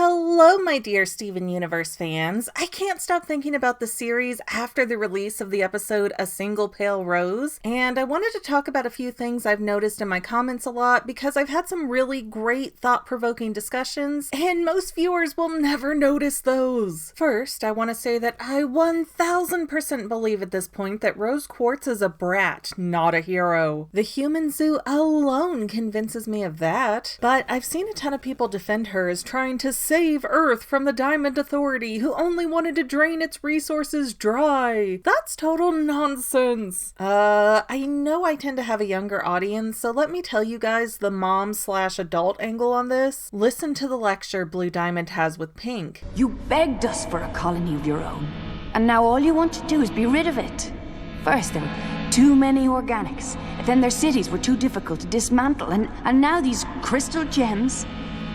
Hello, my dear Steven Universe fans. I can't stop thinking about the series after the release of the episode A Single Pale Rose, and I wanted to talk about a few things I've noticed in my comments a lot because I've had some really great thought-provoking discussions, and most viewers will never notice those. First, I want to say that I 1000% believe at this point that Rose Quartz is a brat, not a hero. The human zoo alone convinces me of that, but I've seen a ton of people defend her as trying to save Earth from the Diamond Authority, who only wanted to drain its resources dry. That's total nonsense. I know I tend to have a younger audience, so let me tell you guys the mom/adult angle on this. Listen to the lecture Blue Diamond has with Pink. You begged us for a colony of your own, and now all you want to do is be rid of it. First, there were too many organics, then their cities were too difficult to dismantle, and now these crystal gems.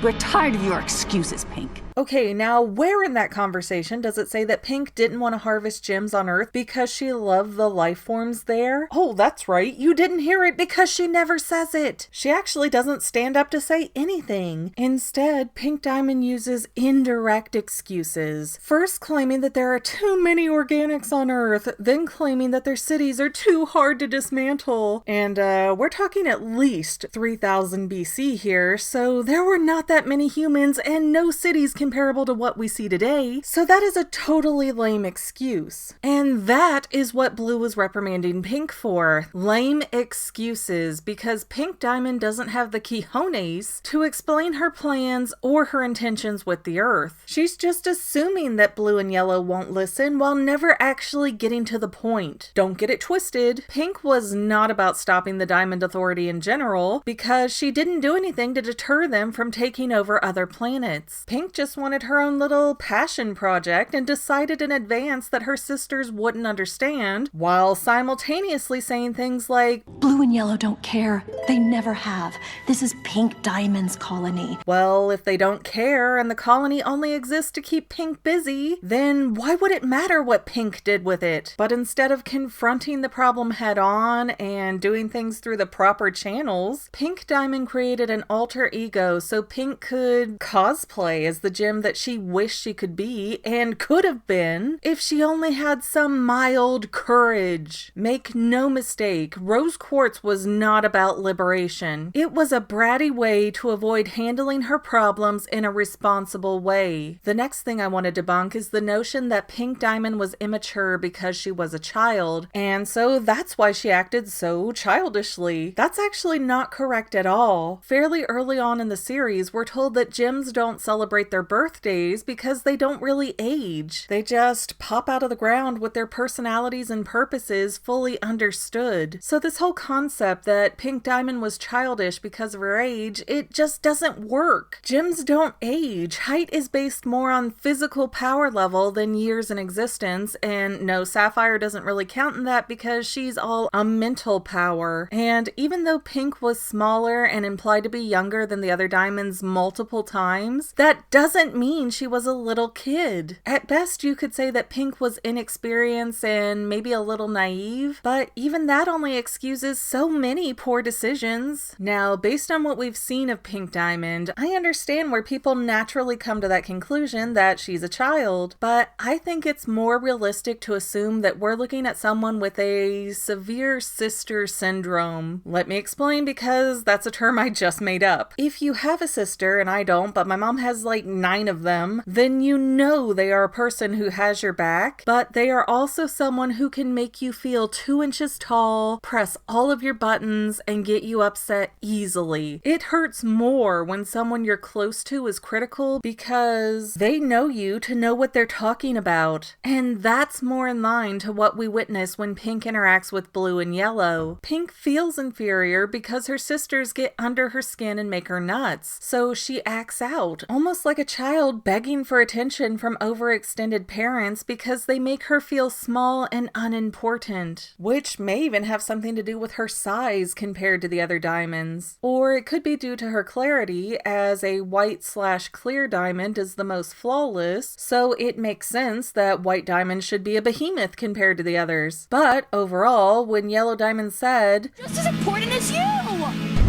We're tired of your excuses, Pink. Okay, now where in that conversation does it say that Pink didn't want to harvest gems on Earth because she loved the life forms there? Oh, that's right, you didn't hear it because she never says it. She actually doesn't stand up to say anything. Instead, Pink Diamond uses indirect excuses. First claiming that there are too many organics on Earth, then claiming that their cities are too hard to dismantle. And we're talking at least 3000 BC here, so there were not that many humans and no cities comparable to what we see today, so that is a totally lame excuse. And that is what Blue was reprimanding Pink for. Lame excuses, because Pink Diamond doesn't have the cojones to explain her plans or her intentions with the Earth. She's just assuming that Blue and Yellow won't listen while never actually getting to the point. Don't get it twisted. Pink was not about stopping the Diamond Authority in general, because she didn't do anything to deter them from taking over other planets. Pink just wanted her own little passion project and decided in advance that her sisters wouldn't understand, while simultaneously saying things like, Blue and Yellow don't care. They never have. This is Pink Diamond's colony. Well, if they don't care and the colony only exists to keep Pink busy, then why would it matter what Pink did with it? But instead of confronting the problem head on and doing things through the proper channels, Pink Diamond created an alter ego so Pink could cosplay as the gem that she wished she could be and could have been if she only had some mild courage. Make no mistake, Rose Quartz was not about liberation. It was a bratty way to avoid handling her problems in a responsible way. The next thing I want to debunk is the notion that Pink Diamond was immature because she was a child, and so that's why she acted so childishly. That's actually not correct at all. Fairly early on in the series, we're told that gems don't celebrate their birthdays because they don't really age. They just pop out of the ground with their personalities and purposes fully understood. So this whole concept that Pink Diamond was childish because of her age, it just doesn't work. Gems don't age. Height is based more on physical power level than years in existence, and no, Sapphire doesn't really count in that because she's all a mental power. And even though Pink was smaller and implied to be younger than the other diamonds multiple times, that doesn't mean she was a little kid. At best, you could say that Pink was inexperienced and maybe a little naive, but even that only excuses so many poor decisions. Now, based on what we've seen of Pink Diamond, I understand where people naturally come to that conclusion that she's a child, but I think it's more realistic to assume that we're looking at someone with a severe sister syndrome. Let me explain, because that's a term I just made up. If you have a sister, and I don't, but my mom has like 9 of them, then you know they are a person who has your back, but they are also someone who can make you feel 2 inches tall, press all of your buttons, and get you upset easily. It hurts more when someone you're close to is critical because they know you to know what they're talking about. And that's more in line to what we witness when Pink interacts with Blue and Yellow. Pink feels inferior because her sisters get under her skin and make her nuts, so she acts out, almost like a child begging for attention from overextended parents because they make her feel small and unimportant, which may even have something to do with her size compared to the other diamonds. Or it could be due to her clarity, as a white/clear diamond is the most flawless, so it makes sense that White Diamond should be a behemoth compared to the others. But overall, when Yellow Diamond said, "Just as important as you!"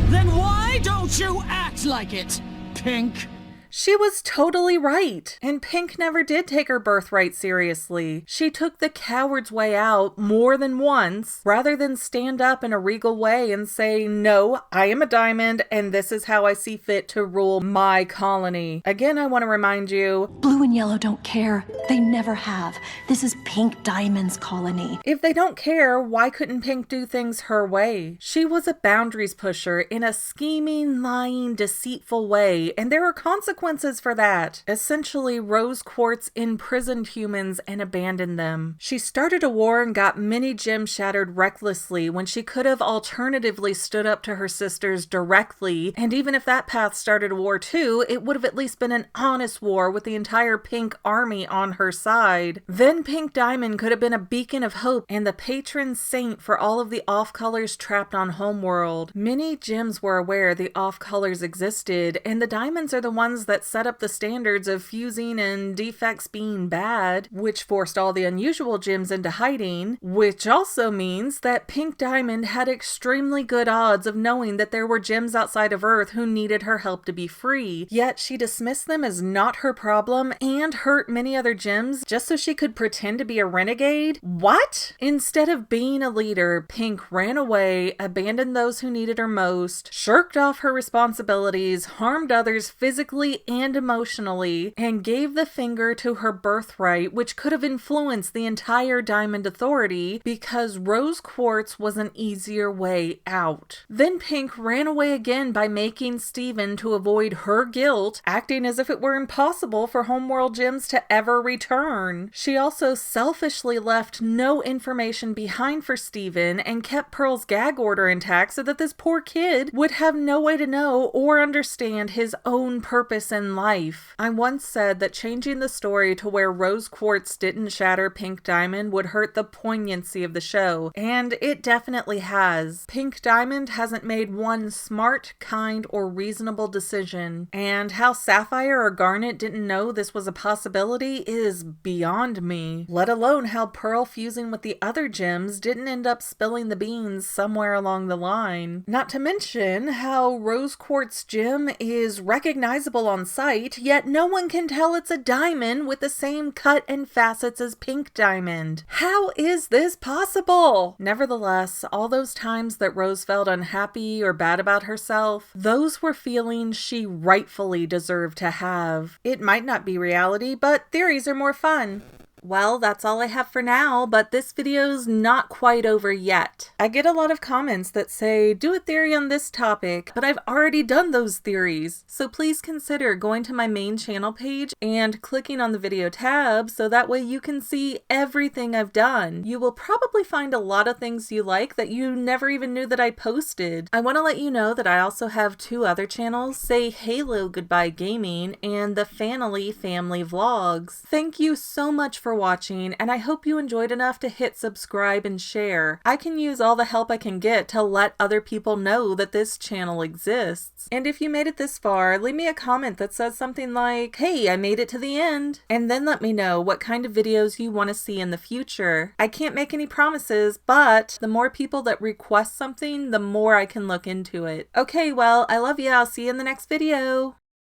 Then why don't you act like it, Pink? She was totally right. And Pink never did take her birthright seriously. She took the coward's way out more than once, rather than stand up in a regal way and say, no, I am a diamond, and this is how I see fit to rule my colony. Again, I want to remind you, Blue and yellow don't care. They never have. This is Pink Diamond's colony. if they don't care, why couldn't Pink do things her way? She was a boundaries pusher in a scheming, lying, deceitful way, and there are consequences for that. Essentially, Rose Quartz imprisoned humans and abandoned them. She started a war and got many gems shattered recklessly when she could have alternatively stood up to her sisters directly, and even if that path started a war too, it would have at least been an honest war with the entire Pink army on her side. Then Pink Diamond could have been a beacon of hope and the patron saint for all of the off-colors trapped on Homeworld. Many gems were aware the off-colors existed, and the diamonds are the ones that set up the standards of fusing and defects being bad, which forced all the unusual gems into hiding, which also means that Pink Diamond had extremely good odds of knowing that there were gems outside of Earth who needed her help to be free, yet she dismissed them as not her problem and hurt many other gems just so she could pretend to be a renegade? What? Instead of being a leader, Pink ran away, abandoned those who needed her most, shirked off her responsibilities, harmed others physically and emotionally, and gave the finger to her birthright, which could have influenced the entire Diamond Authority because Rose Quartz was an easier way out. Then Pink ran away again by making Steven to avoid her guilt, acting as if it were impossible for Homeworld gems to ever return. She also selfishly left no information behind for Steven and kept Pearl's gag order intact so that this poor kid would have no way to know or understand his own purpose in life. I once said that changing the story to where Rose Quartz didn't shatter Pink Diamond would hurt the poignancy of the show, and it definitely has. Pink Diamond hasn't made one smart, kind, or reasonable decision, and how Sapphire or Garnet didn't know this was a possibility is beyond me, let alone how Pearl fusing with the other gems didn't end up spilling the beans somewhere along the line. Not to mention how Rose Quartz gem is recognizable on sight, yet no one can tell it's a diamond with the same cut and facets as Pink Diamond. How is this possible? Nevertheless, all those times that Rose felt unhappy or bad about herself, those were feelings she rightfully deserved to have. It might not be reality, but theories are more fun. Well, that's all I have for now, but this video's not quite over yet. I get a lot of comments that say, do a theory on this topic, but I've already done those theories. So please consider going to my main channel page and clicking on the video tab so that way you can see everything I've done. You will probably find a lot of things you like that you never even knew that I posted. I want to let you know that I also have two other channels, Say Halo Goodbye Gaming and the Fanily Family Vlogs. Thank you so much for watching, and I hope you enjoyed enough to hit subscribe and share. I can use all the help I can get to let other people know that this channel exists. And if you made it this far, leave me a comment that says something like, hey, I made it to the end, and then let me know what kind of videos you want to see in the future. I can't make any promises, but the more people that request something, the more I can look into it. Okay, well, I love you. I'll see you in the next video.